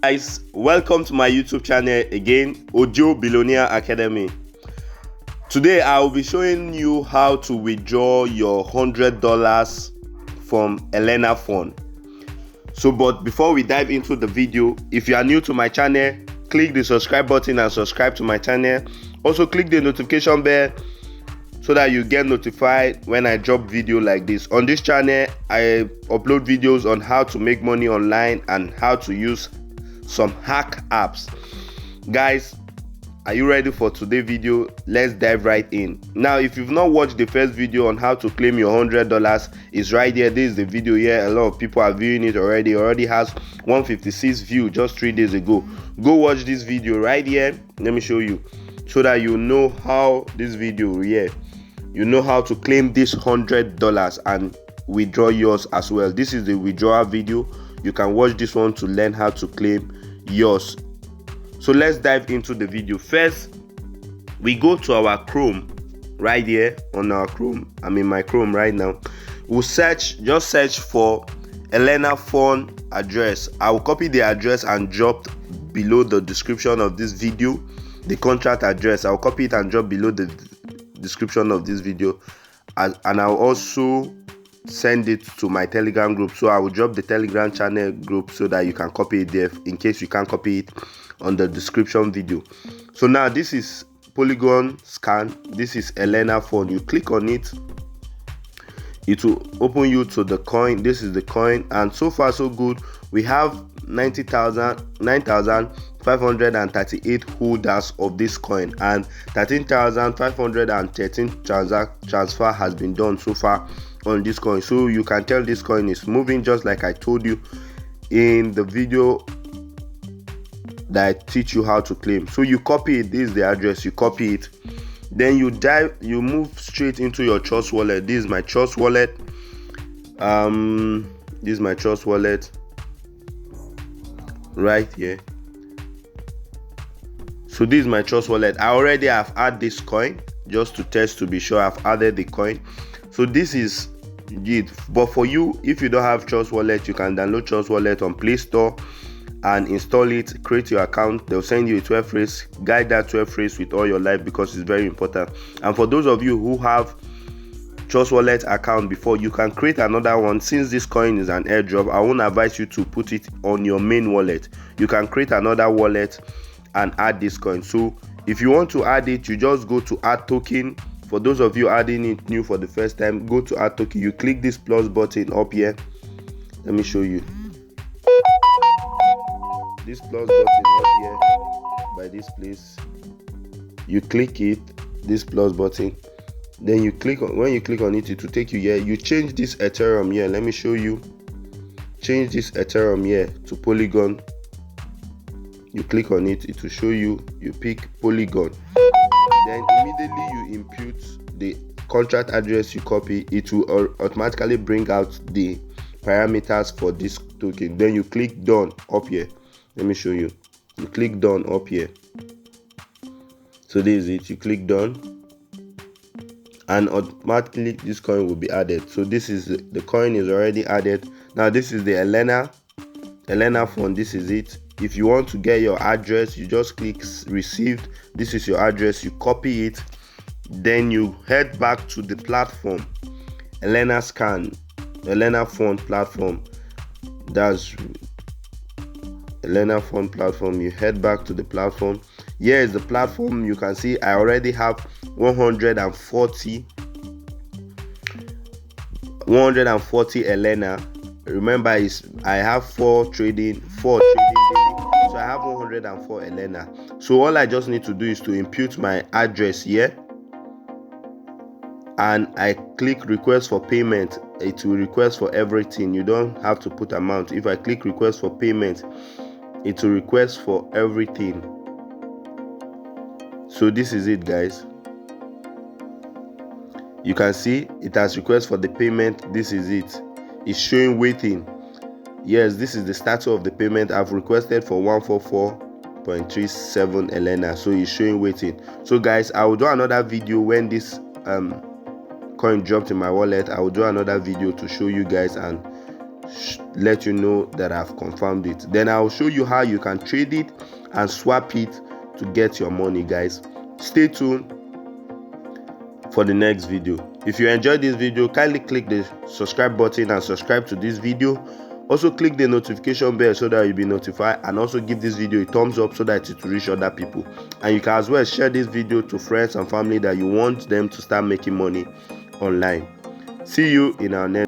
Guys, welcome to my YouTube channel again, Ojo Billionaire Academy. Today I will be showing you how to withdraw your $100 from Ella.Fund. But before we dive into the video, if you are new to my channel, click the subscribe button and subscribe to my channel. Also click the notification bell so that you get notified when I drop video like this. On this channel, I upload videos on how to make money online and how to use some hack apps. Guys, are you ready for today's video? Let's dive right in. Now, if you've not watched the first video on how to claim your $100, it's right here. This is the video here. A lot of people are viewing it already. It already has 156 views just 3 days ago. Go watch this video right here. Let me show you so that you know how this video here. You know how to claim this $100 and withdraw yours as well. This is the withdrawal video. You can watch this one to learn how to claim yours. So let's dive into the video. First, we go to our Chrome right here on our Chrome. I'm in my Chrome right now. We'll just search for Ella.Fund address. I will copy the address and drop below the description of this video. The contract address, I'll copy it and drop below the description of this video, and I'll also send it to my Telegram group. So I will drop the Telegram channel group so that you can copy it there in case you can't copy it on the description video. So now this is Polygon scan. This is Ella.Fund. You click on it, it will open you to the coin. This is the coin, and so far so good. We have 9,538 holders of this coin, and 13,513 transfer has been done so far on this coin. So you can tell this coin is moving, just like I told you in the video that I teach you how to claim. So you copy it. This is the address. You copy it, then you move straight into your Trust wallet. This is my Trust wallet. This is my Trust wallet right here. So this is my Trust wallet. I already have added this coin just to test to be sure I've added the coin. So this is it. But for you, if you don't have Trust wallet, you can download Trust wallet on Play Store and install it. Create your account. They'll send you a 12 phrase. Guide that 12 phrase with all your life because it's very important. And for those of you who have Trust wallet account before, you can create another one. Since this coin is an airdrop, I won't advise you to put it on your main wallet. You can create another wallet and add this coin. So if you want to add it, you just go to add token. For those of you adding it new for the first time, go to add token. You click this plus button up here. Let me show you this plus button up here by this place. You click it, this plus button. Then you click on, when you click on it, it will take you here. You change this Ethereum here. Let me show you. Change this Ethereum here to Polygon. You click on it, it will show you. You pick Polygon. Then immediately you input the contract address you copy. It will automatically bring out the parameters for this token. Then you click done up here. Let me show you. You click done up here. So this is it. You click done, and automatically this coin will be added. So this is the coin is already added. Now this is the Ella.Fund. This is it. If you want to get your address, you just click received. This is your address. You copy it, then you head back to the platform, Ella.Fund platform. That's Ella.Fund platform. You head back to the platform. Here is the platform. You can see I already have 140 Ella. Remember, I have 4 trading daily, so I have 104 Ella. So all I just need to do is to input my address here, and I click request for payment. It will request for everything. You don't have to put amount. If I click request for payment, it will request for everything. So this is it, guys. You can see it has request for the payment. This is it. It's showing waiting. Yes, this is the status of the payment. I've requested for 144.37 Ella, so it's showing waiting. So guys, I will do another video when this coin dropped in my wallet. I will do another video to show you guys and let you know that I've confirmed it. Then I'll show you how you can trade it and swap it to get your money, guys. Stay tuned for the next video. If you enjoyed this video, kindly click the subscribe button and subscribe to this video. Also click the notification bell so that you'll be notified, and also give this video a thumbs up so that it will reach other people. And you can as well share this video to friends and family that you want them to start making money online. See you in our next